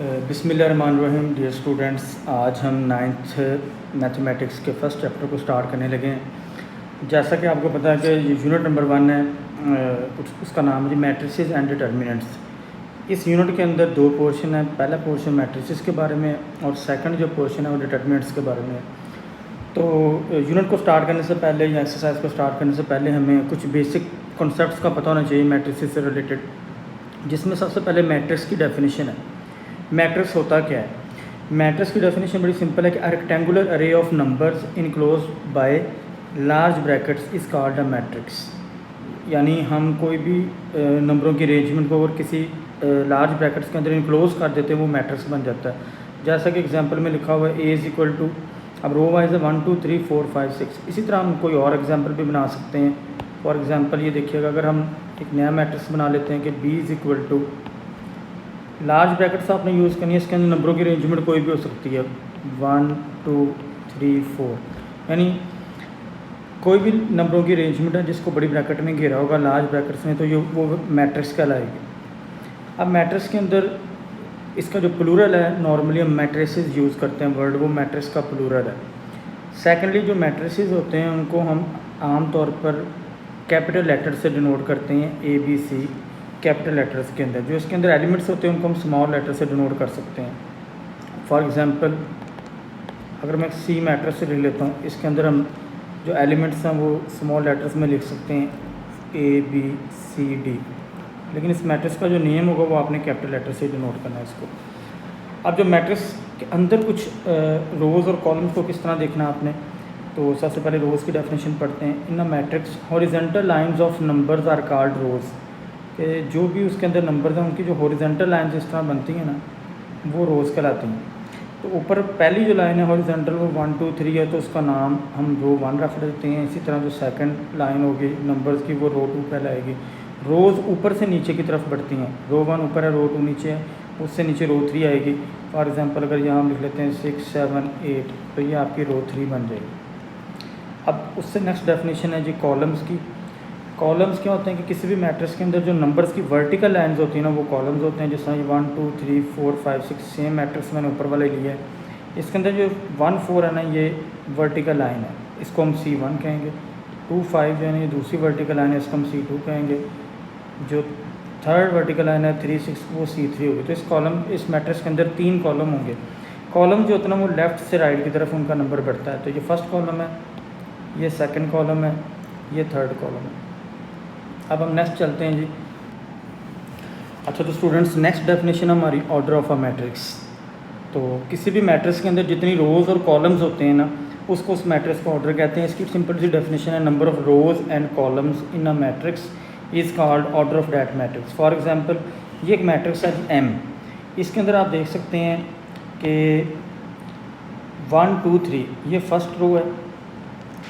बिस्मिल्लाहिर्रहमानिर्रहीम। Dear students, आज हम नाइन्थ मैथमेटिक्स के फ़र्स्ट चैप्टर को स्टार्ट करने लगे हैं। जैसा कि आपको पता है कि ये यूनिट नंबर 1 है, उसका नाम है मैट्रिसेस एंड डिटर्मिनेंट्स। इस यूनिट के अंदर दो पोर्शन है। पहला पोर्शन मैट्रिसेस के बारे में और सेकंड जो पोर्शन है वो डिटर्मिनेंट्स के बारे में है। तो यूनिट को स्टार्ट करने से पहले या एक्सरसाइज को स्टार्ट करने से पहले हमें कुछ बेसिक कॉन्सेप्ट्स का पता होना चाहिए मैट्रिसेस से रिलेटेड, जिसमें सबसे पहले मैट्रिक्स की डेफिनेशन है। मैट्रिक्स होता क्या है? मैट्रिक्स की डेफिनेशन बड़ी सिंपल है कि रेक्टेंगुलर अरे of numbers enclose by large brackets is called a matrix. यानी हम कोई भी नंबरों की अरेंजमेंट को अगर किसी लार्ज ब्रैकेट्स के अंदर इनक्लोज कर देते हैं वो मैट्रिक्स बन जाता है। जैसा कि एग्जांपल में लिखा हुआ है ए इज़ इक्वल टू, अब रो वाइज है 1 2 3 4 5 6। इसी तरह हम कोई और एग्जांपल भी बना सकते हैं। फॉर एग्जांपल ये देखिएगा, अगर हम एक नया मैट्रिक्स बना लेते हैं कि B is equal to, large brackets आपने यूज़ करनी है, इसके अंदर नंबरों की अरेंजमेंट कोई भी हो सकती है 1 2 3 4, यानी कोई भी नंबरों की अरेंजमेंट है जिसको बड़ी ब्रैकेट में घेरा होगा लार्ज ब्रैकेट्स में, तो ये वो मैट्रिक्स कहलाएगी। अब मैट्रिक्स के अंदर इसका जो प्लूरल है, नॉर्मली हम मैट्रिसेस यूज़ करते हैं वर्ड, वो मैट्रिक्स का प्लूरल है। सेकेंडली जो मैट्रिसेस होते हैं उनको हम आम तौर पर कैपिटल लेटर से डिनोट करते हैं, A B C capital letters के अंदर। जो इसके अंदर एलिमेंट्स होते हैं उनको हम स्मॉल लेटर से डिनोट कर सकते हैं। फॉर एग्जांपल अगर मैं सी मैट्रिक्स से लिख लेता हूँ, इसके अंदर हम जो एलिमेंट्स हैं वो स्मॉल लेटर्स में लिख सकते हैं ए बी सी डी, लेकिन इस मैट्रिक्स का जो नेम होगा वो आपने कैपिटल लेटर से डिनोट करना है इसको। अब जो मैट्रिक्स के अंदर कुछ रोज़ और कॉलम्स को किस तरह देखना है आपने, तो सबसे पहले रोज़ की डेफिनेशन पढ़ते हैं। In a matrix horizontal lines of numbers are called rows, कि जो भी उसके अंदर नंबर्स हैं उनकी जो हॉरिजॉन्टल लाइंस इस तरह बनती हैं ना, वो रोज़ कहलाती हैं। तो ऊपर पहली जो लाइन है हॉरिजॉन्टल वो 1 2 3 है, तो उसका नाम हम रो 1 रख देते हैं। इसी तरह जो सेकंड लाइन होगी नंबर्स की वो रो 2 कहलाएगी। रोज़ ऊपर से नीचे की तरफ बढ़ती हैं, रो 1 ऊपर है, रो 2 नीचे है, उससे नीचे रो 3 आएगी। फॉर एग्जांपल अगर यहाँ हम लिख लेते हैं 6 7 8, तो ये आपकी रो 3 बन जाएगी। अब उससे नेक्स्ट डेफिनेशन है जी कॉलम्स की। कॉलम्स क्या होते हैं कि किसी भी मैट्रिक्स के अंदर जो नंबर्स की वर्टिकल लाइंस होती हैं ना, वो कॉलम्स होते हैं। जैसे 1 2 3 4 5 6 सेम मैट्रिक्स मैंने ऊपर वाले लिए है, इसके अंदर जो 1 4 है ना, ये वर्टिकल लाइन है, इसको हम C1 कहेंगे। 2 5 जो है ना, ये दूसरी वर्टिकल लाइन है, इसको हम C2 कहेंगे। जो थर्ड वर्टिकल लाइन है 3 6, वो C3 होगी। तो इस मैट्रिक्स के अंदर 3 कॉलम होंगे। कॉलम जो होता है ना, वो लेफ़्ट से राइट की तरफ उनका नंबर बढ़ता है। तो ये फर्स्ट कॉलम है, ये सेकंड कॉलम है, ये थर्ड कॉलम है। अब हम नेक्स्ट चलते हैं जी। अच्छा, तो स्टूडेंट्स नेक्स्ट डेफिनेशन हमारी ऑर्डर ऑफ अ मैट्रिक्स। तो किसी भी मैट्रिक्स के अंदर जितनी रोज़ और कॉलम्स होते हैं ना, उसको उस मैट्रिक्स का ऑर्डर कहते हैं। इसकी सिंपल सी डेफिनेशन है, number of rows and columns in a matrix is called order of that matrix. For example ये एक मैट्रिक्स है M, इसके अंदर आप देख सकते हैं कि 1 2 3 ये फर्स्ट रो है,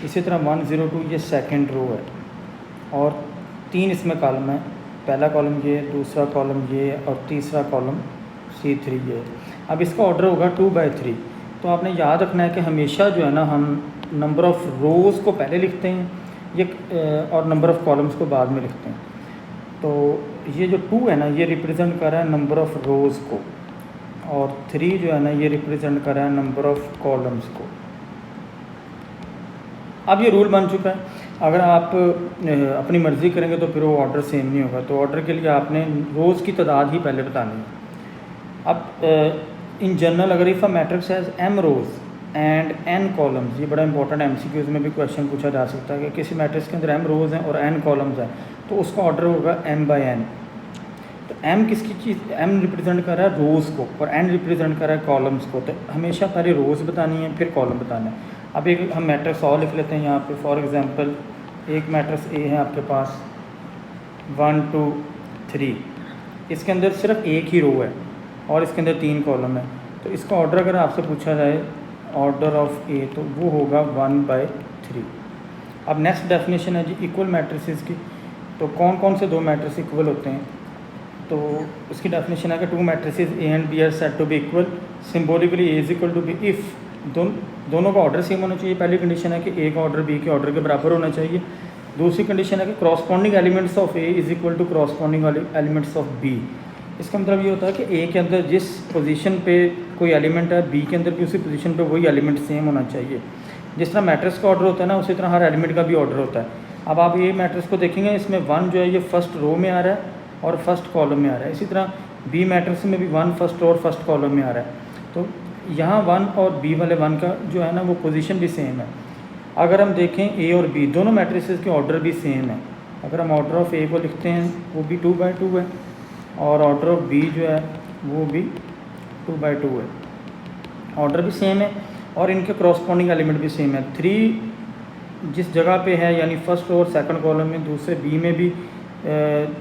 इसी तरह 1 0 2 ये सेकंड रो है, और 3 इसमें कॉलम है। पहला कॉलम ये, दूसरा कॉलम ये, और तीसरा कॉलम C3 ये। अब इसका ऑर्डर होगा 2/3। तो आपने याद रखना है कि हमेशा जो है ना, हम नंबर ऑफ़ रोज़ को पहले लिखते हैं ये, और नंबर ऑफ़ कॉलम्स को बाद में लिखते हैं। तो ये जो 2 है ना, ये रिप्रेजेंट कर रहा है नंबर ऑफ़ रोज़ को, और 3 जो है ना, ये रिप्रेजेंट कर रहा है नंबर ऑफ़ कॉलम्स को। अब ये रूल बन चुका है, अगर आप अपनी मर्ज़ी करेंगे तो फिर वो ऑर्डर सेम नहीं होगा। तो ऑर्डर के लिए आपने रोज़ की तादाद ही पहले बतानी है। अब इन जनरल अगर if a matrix has M rows and N columns, ये बड़ा इंपॉर्टेंट MCQs में भी क्वेश्चन पूछा जा सकता है कि किसी मैट्रिक्स के अंदर M रोज़ हैं और N कॉलम्स हैं, तो उसका ऑर्डर होगा M/N। तो M किसकी चीज़, M रिप्रेजेंट कर रहा है रोज़ को और N रिप्रेजेंट कर रहा है कॉलम्स को। तो हमेशा पहले रोज़ बतानी है फिर कॉलम बताना है। अब एक हम मैट्रिक्स और लिख लेते हैं यहाँ पे। फॉर एग्जांपल एक मैट्रिक्स A है आपके पास 1 2 3, इसके अंदर सिर्फ एक ही रो है और इसके अंदर 3 कॉलम है। तो इसका ऑर्डर अगर आपसे पूछा जाए ऑर्डर ऑफ A, तो वो होगा 1/3। अब नेक्स्ट डेफिनेशन है जी इक्वल मैट्रिसेस की। तो कौन कौन से दो मैट्रिक्स इक्वल होते हैं, तो उसकी डेफिनेशन है कि 2 matrices A and B are said to be equal symbolically A is equal to B if दोनों का ऑर्डर सेम होना चाहिए। पहली कंडीशन है कि A का ऑर्डर B के ऑर्डर के बराबर होना चाहिए। दूसरी कंडीशन है कि corresponding elements of A is equal to corresponding elements of B। इसका मतलब ये होता है कि ए के अंदर जिस पोजीशन पे कोई एलिमेंट है, बी के अंदर भी उसी पोजीशन पे वही एलिमेंट सेम होना चाहिए। जिस तरह मैट्रिक्स का ऑर्डर होता है ना, उसी तरह हर एलिमेंट का भी ऑर्डर होता है। अब आप ये मैट्रिक्स को देखेंगे, इसमें 1 जो है ये फर्स्ट रो में आ रहा है और फर्स्ट कॉलम में आ रहा है। इसी तरह बी मैट्रिक्स में भी 1 फर्स्ट रो और फर्स्ट कॉलम में आ रहा है। तो यहाँ 1 और बी वाले 1 का जो है ना वो पोजीशन भी सेम है। अगर हम देखें ए और बी दोनों मैट्रिसेस के ऑर्डर भी सेम है। अगर हम ऑर्डर ऑफ ए को लिखते हैं वो भी 2/2 है और ऑर्डर ऑफ बी जो है वो भी 2/2 है। ऑर्डर भी सेम है और इनके करस्पॉन्डिंग एलिमेंट भी सेम है। 3 जिस जगह पे है यानी फर्स्ट और सेकंड कॉलम में, दूसरे बी में भी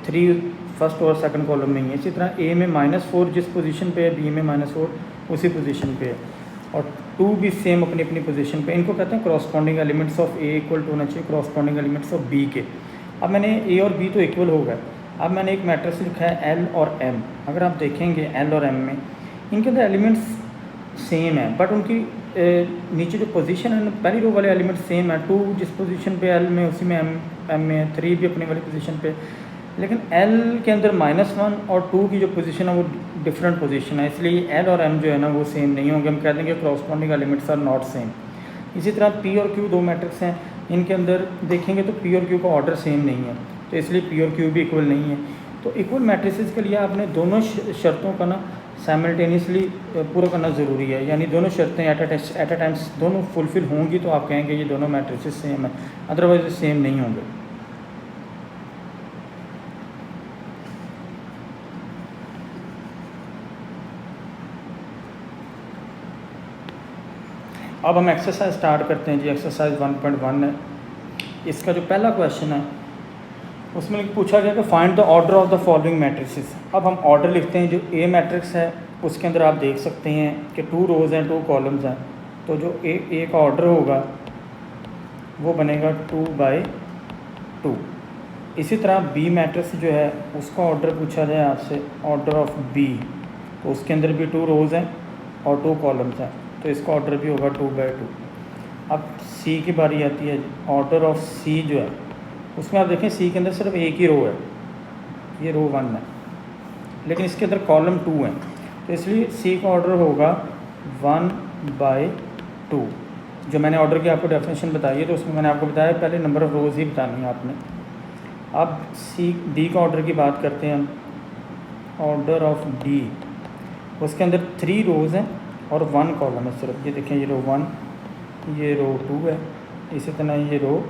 3 फर्स्ट और सेकंड कॉलम में ही है। इसी तरह ए में -4 जिस पोजीशन पे है, बी में -4 उसी पोजीशन पे है और 2 भी सेम अपनी अपनी पोजीशन पे। इनको कहते हैं corresponding elements of A equal to होना चाहिए करस्पॉन्डिंग एलिमेंट्स ऑफ बी के। अब मैंने ए और बी तो इक्वल हो गए। अब मैंने एक मैट्रिक्स लिखा है एल और एम। अगर आप देखेंगे एल और एम में इनके अंदर एलिमेंट्स सेम है, बट उनकी नीचे जो पोजीशन है, पहली रो वाले एलिमेंट सेम है। 2 जिस पोजीशन पे एल में उसी में एम में है। 3 भी अपनी वाली पोजीशन पे, लेकिन एल के अंदर -1 और 2 की जो पोजीशन है वो डिफरेंट पोजीशन है, इसलिए एल और एम जो है ना वो सेम नहीं होंगे। हम कह देंगे corresponding elements are not same. इसी तरह पी और क्यू 2 मैट्रिक्स हैं, इनके अंदर देखेंगे तो पी और क्यू का ऑर्डर सेम नहीं है, तो इसलिए पी और क्यू भी इक्वल नहीं है। तो इक्वल मैट्रिसेस के लिए आपने दोनों शर्तों का ना साइमल्टेनियसली पूरा करना ज़रूरी है, यानी दोनों शर्तें एट अ टाइम्स दोनों फुलफ़िल होंगी तो आप कहेंगे ये दोनों मैट्रिसेस सेम है, अदरवाइज सेम नहीं होंगे। अब हम एक्सरसाइज स्टार्ट करते हैं जी। एक्सरसाइज 1.1 है। इसका जो पहला क्वेश्चन है उसमें पूछा गया कि find the order of the following matrices. अब हम ऑर्डर लिखते हैं। जो ए मैट्रिक्स है उसके अंदर आप देख सकते हैं कि 2 रोज़ हैं 2 कॉलम्स हैं, तो जो ए का ऑर्डर होगा वो बनेगा 2/2। इसी तरह बी मैट्रिक्स जो है उसका ऑर्डर पूछा जाए आपसे, ऑर्डर ऑफ बी, तो उसके अंदर भी 2 रोज़ हैं और 2 कॉलम्स हैं, तो इसका ऑर्डर भी होगा 2/2। अब सी की बारी आती है। ऑर्डर ऑफ सी जो है उसमें आप देखें सी के अंदर सिर्फ एक ही रो है, ये रो 1 है, लेकिन इसके अंदर कॉलम 2 है, तो इसलिए सी का ऑर्डर होगा 1/2। जो मैंने ऑर्डर की आपको डेफिनेशन बताई है तो उसमें मैंने आपको बताया पहले नंबर ऑफ़ रोज़ ही बतानी है आपने। अब डी का ऑर्डर की बात करते हैं हम। ऑर्डर ऑफ डी, उसके अंदर 3 रोज़ हैं और 1 कॉलम है सिर्फ। ये देखें, ये रो 1, ये रो 2 है, इसी तरह ये रो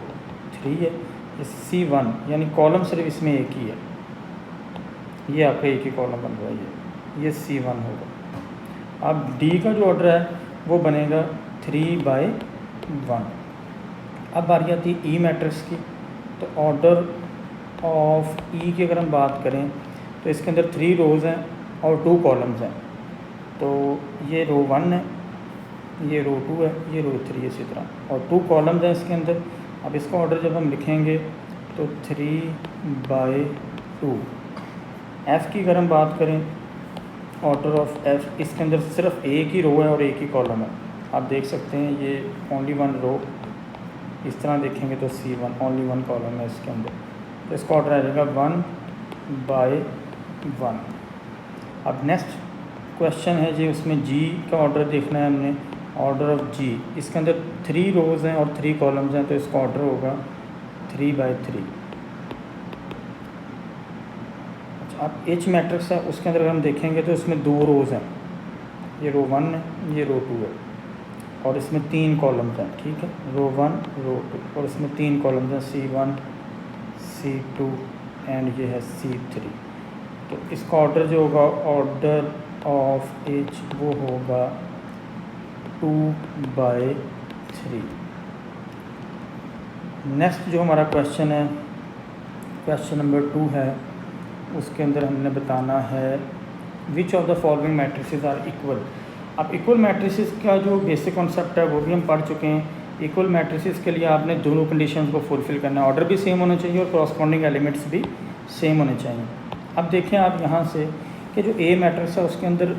3 है, ये C1 यानी कॉलम सिर्फ इसमें एक ही है, ये आपका एक ही कॉलम बन रहा है, ये C1 होगा। अब डी का जो ऑर्डर है वो बनेगा 3/1। अब बारी आती है ई मैट्रिक्स की। तो ऑर्डर ऑफ ई की अगर हम बात करें तो इसके अंदर 3 रोज़ हैं और 2 कॉलम्स हैं, तो ये रो 1 है, ये रो 2 है, ये रो 3 इसी तरह, और 2 कॉलम्स हैं इसके अंदर। अब इसका ऑर्डर जब हम लिखेंगे तो 3/2। एफ़ की अगर हम बात करें, ऑर्डर ऑफ एफ़, इसके अंदर सिर्फ एक ही रो है और एक ही कॉलम है। आप देख सकते हैं ये ओनली 1 रो, इस तरह देखेंगे तो C1 ओनली 1 कॉलम है इसके अंदर, तो इसका ऑर्डर आ जाएगा 1/1। अब नेक्स्ट क्वेश्चन है जी, उसमें जी का ऑर्डर देखना है हमने। ऑर्डर ऑफ जी, इसके अंदर 3 रोज़ हैं और 3 कॉलम्स हैं, तो इसका ऑर्डर होगा 3/3। अच्छा, अब एच मैट्रिक्स है, उसके अंदर अगर हम देखेंगे तो इसमें 2 रोज़ हैं, ये रो 1 है, ये रो 2 है, और इसमें 3 कॉलम्स हैं, ठीक है, रो 1 रो 2, और इसमें 3 कॉलम्स हैं, C1 C2 एंड ये है C3। तो इसका ऑर्डर जो होगा, ऑर्डर ऑफ एच, वो होगा 2/3। नेक्स्ट जो हमारा क्वेश्चन है, क्वेश्चन नंबर 2 है, उसके अंदर हमने बताना है which of the following matrices are equal. अब इक्वल मैट्रिसेस का जो बेसिक कॉन्सेप्ट है वो भी हम पढ़ चुके हैं। इक्वल मैट्रिसेस के लिए आपने दोनों कंडीशंस को फुलफ़िल करना है, ऑर्डर भी सेम होना चाहिए और कॉरस्पॉन्डिंग एलिमेंट्स भी सेम होने चाहिए। अब देखें आप यहाँ से कि जो ए मैट्रिक्स है उसके अंदर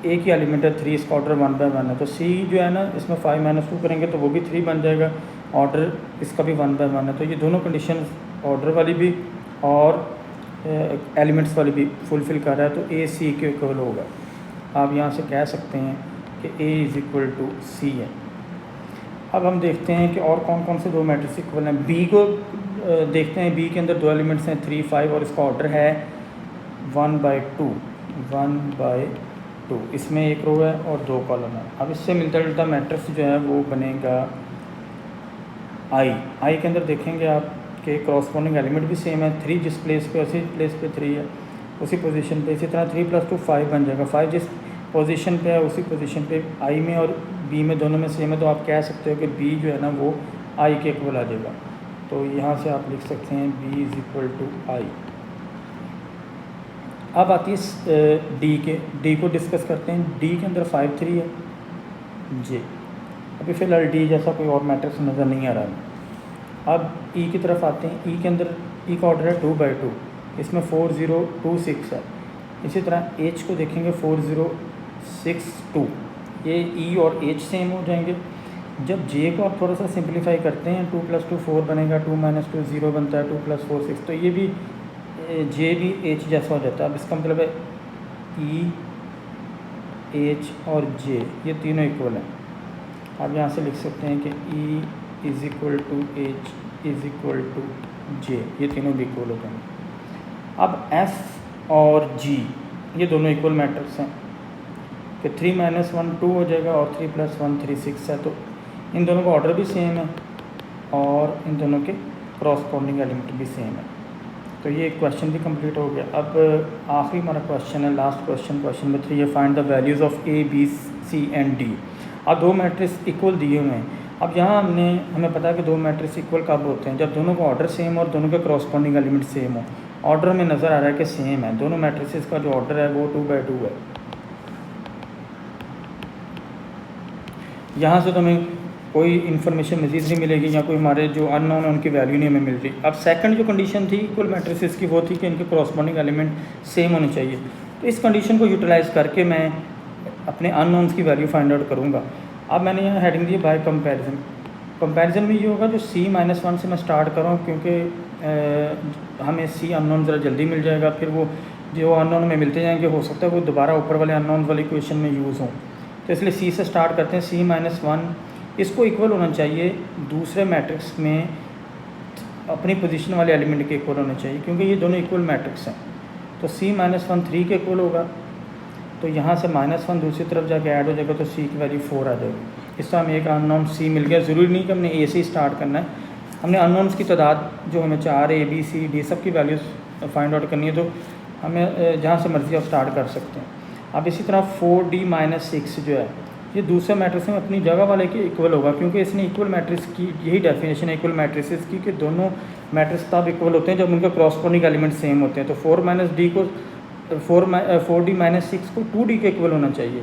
एक ही एलिमेंट है 3, इसका ऑर्डर 1/1 है, तो सी जो है ना इसमें 5 - 2 करेंगे तो वो भी 3 बन जाएगा, ऑर्डर इसका भी 1/1 है। तो ये दोनों कंडीशन ऑर्डर वाली भी और एलिमेंट्स वाली भी फुलफ़िल कर रहा है, तो ए सी के इक्वल होगा। आप यहाँ से कह सकते हैं कि ए इज़ इक्वल टू सी है। अब हम देखते हैं कि और कौन कौन से दो मैट्रिक्स इक्वल हैं। बी को देखते हैं। बी के अंदर दो एलिमेंट्स हैं 3, 5 और इसका ऑर्डर है 1/2 1/2। इसमें एक रो है और दो कॉलम है। अब इससे मिलता जुलता मैट्रिक्स जो है वो बनेगा आई के अंदर देखेंगे आप कि क्रॉसपोंडिंग एलिमेंट भी सेम है। 3 जिस प्लेस पे उसी प्लेस पे 3 है, उसी पोजीशन पे। इसी तरह 3 + 2 5 बन जाएगा। 5 जिस पोजीशन पे है उसी पोजीशन पे आई में और बी में दोनों में सेम है, तो आप कह सकते हो कि बी जो है ना वो आई के इक्वल आ जाएगा। तो यहाँ से आप लिख सकते हैं बी इज़ इक्वल टू आई। अब आती है डी को डिस्कस करते हैं। डी के अंदर 5, 3 है जी। अभी फ़िलहाल डी जैसा कोई और मैट्रिक्स नज़र नहीं आ रहा है। अब ई की तरफ आते हैं। ई के अंदर ई का ऑर्डर है 2/2। इसमें 4, 0, 2, 6 है। इसी तरह एच को देखेंगे 4, 0, 6, 2। ये ई और एच सेम हो जाएंगे। जब जे को आप थोड़ा सा सिंप्लीफाई करते हैं 2 + 2 4 बनेगा, 2 - 2 0 बनता है, 2 + 4 6। तो ये भी जे भी एच जैसा हो जाता है। अब इसका मतलब है ई, एच और जे ये तीनों इक्वल हैं। आप यहाँ से लिख सकते हैं कि E is equal to H is equal to J, ये तीनों भी इक्वल होते हैं। अब एफ और जी ये दोनों इक्वल मैट्रिक्स हैं कि 3 - 1 2 हो जाएगा और 3 + 1 3 6 है। तो इन दोनों का ऑर्डर भी सेम है और इन दोनों के क्रॉसपोंडिंग एलिमेंट भी सेम है। तो ये क्वेश्चन भी कंप्लीट हो गया। अब आखिरी हमारा क्वेश्चन है, लास्ट क्वेश्चन नंबर 3 है, find the values of A, B, C and D. अब दो मैट्रिक्स इक्वल दिए हुए हैं। अब यहाँ हमें पता है कि दो मैट्रिक्स इक्वल कब होते हैं, जब दोनों का ऑर्डर सेम और दोनों के क्रॉसपोंडिंग एलिमेंट सेम हो। ऑर्डर में नज़र आ रहा है कि सेम है, दोनों मैट्रिक्स का जो ऑर्डर है वो 2/2 है। यहाँ से तो हमें कोई इन्फॉर्मेशन मज़ीद नहीं मिलेगी या कोई हमारे जो अननोन है उनकी वैल्यू नहीं हमें मिल रही। अब सेकंड जो कंडीशन थी इक्वल मैट्रिसेस की वो थी कि इनके क्रॉसपोंडिंग एलिमेंट सेम होने चाहिए। तो इस कंडीशन को यूटिलाइज़ करके मैं अपने अननोन्स की वैल्यू फाइंड आउट करूँगा। अब मैंने यहाँ हेडिंग दी बाय कंपैरिजन। कंपैरिजन में ये होगा जो C-1 से मैं स्टार्ट कर रहा हूँ, क्योंकि हमें C अननोन ज़रा जल्दी मिल जाएगा। फिर वो जो अननोन में मिलते जाएंगे हो सकता है वो दोबारा ऊपर वाले अननोन वाली इक्वेशन में यूज़ हों। तो इसलिए C से स्टार्ट करते हैं। C-1 इसको इक्वल होना चाहिए दूसरे मैट्रिक्स में अपनी पोजीशन वाले एलिमेंट के इक्वल होना चाहिए, क्योंकि ये दोनों इक्वल मैट्रिक्स हैं। तो C-1 3 के इक्वल होगा। तो यहाँ से -1 दूसरी तरफ जाके ऐड हो जाएगा तो C की वैल्यू 4 आ जाएगी। इस तरह हमें एक अननोन C मिल गया। ज़रूरी नहीं कि हमने A से स्टार्ट करना है, हमने अननोन्स की तादाद जो हमें 4 A B C D सब की वैल्यूज़ फाइंड आउट करनी है, तो हमें जहाँ से मर्ज़ी आप स्टार्ट कर सकते हैं। अब इसी तरह 4D - 6 जो है ये दूसरे मैट्रिक्स में अपनी जगह वाले के इक्वल होगा, क्योंकि इसने इक्वल मैट्रिक्स की यही डेफिनेशन है इक्वल मैट्रिसेस की कि दोनों मैट्रिक्स तब इक्वल होते हैं जब उनके क्रॉसपोंडिंग एलिमेंट सेम होते हैं। तो 4D को 4D - 6 को 2D के इक्वल होना चाहिए,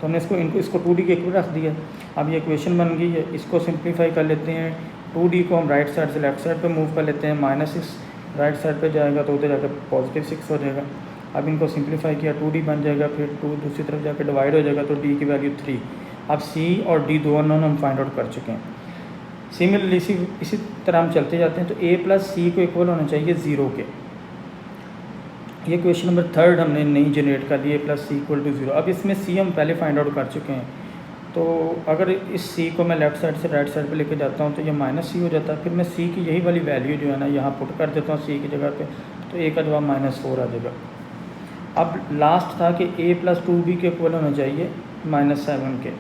तो हमने इसको 2D के इक्वल रख दिया। अब ये इक्वेशन बन गई है। इसको सिंप्लीफाई कर लेते हैं। 2D को हम राइट साइड से लेफ्ट साइड पे मूव कर लेते हैं। -6 राइट साइड पे जाएगा तो उधर जाकर +6 हो जाएगा। अब इनको सिंप्लीफाई किया 2D बन जाएगा, फिर 2 दूसरी तरफ जाकर डिवाइड हो जाएगा तो D की वैल्यू 3। अब C और D दो अननोन हम फाइंड आउट कर चुके हैं। सिमिलरली इसी तरह हम चलते जाते हैं। तो A + C को इक्वल होना चाहिए 0 के। ये क्वेश्चन नंबर 3 हमने नहीं जनरेट कर दिया। A + C = 0। अब इसमें C हम पहले फाइंड आउट कर चुके हैं, तो अगर इस C को मैं लेफ़्ट साइड से राइट साइड पे लेके जाता हूँ तो ये -C हो जाता है। फिर मैं C की यही वाली वैल्यू जो है ना यहाँ पुट कर देता हूँ C की जगह पे, तो A का जवाब -4 आ जाएगा। अब लास्ट था कि A + 2B के इक्वल होना चाहिए -7 के।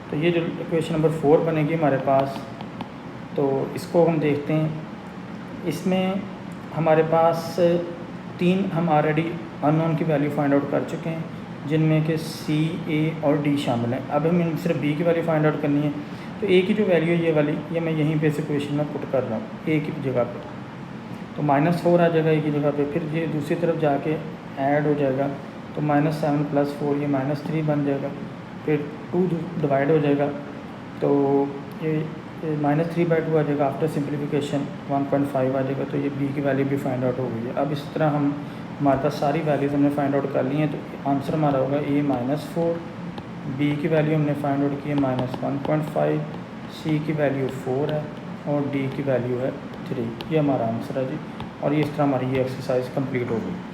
तो ये जो इक्वेशन नंबर 4 बनेगी हमारे पास, तो इसको हम देखते हैं। इसमें हमारे पास 3 हम ऑलरेडी अननोन की वैल्यू फाइंड आउट कर चुके हैं, जिनमें कि C, A और D शामिल हैं। अब हमें सिर्फ B की वैल्यू फाइंड आउट करनी है। तो A की जो वैल्यू है ये वाली, ये मैं यहीं पे इस इक्वेशन में पुट कर रहा हूँ A की जगह पे, तो -4 आ जाएगा A की जगह पे। फिर ये दूसरी तरफ जाके ऐड हो जाएगा तो -7 + 4 ये -3 बन जाएगा। फिर 2 डिवाइड हो जाएगा तो ये -3/2 आ जाएगा। आफ्टर सिंप्लीफिकेशन 1.5 आ जाएगा। तो ये B की वैल्यू भी फाइंड आउट हो गई है। अब इस तरह हमारे पास सारी वैल्यूज़ हमने फाइंड आउट कर ली हैं। तो आंसर हमारा होगा A -4, B की वैल्यू हमने फाइंड आउट की है -1.5, C की वैल्यू 4 है और D की वैल्यू है 3। ये हमारा आंसर है जी। और ये इस तरह हमारी ये एक्सरसाइज कंप्लीट हो गई।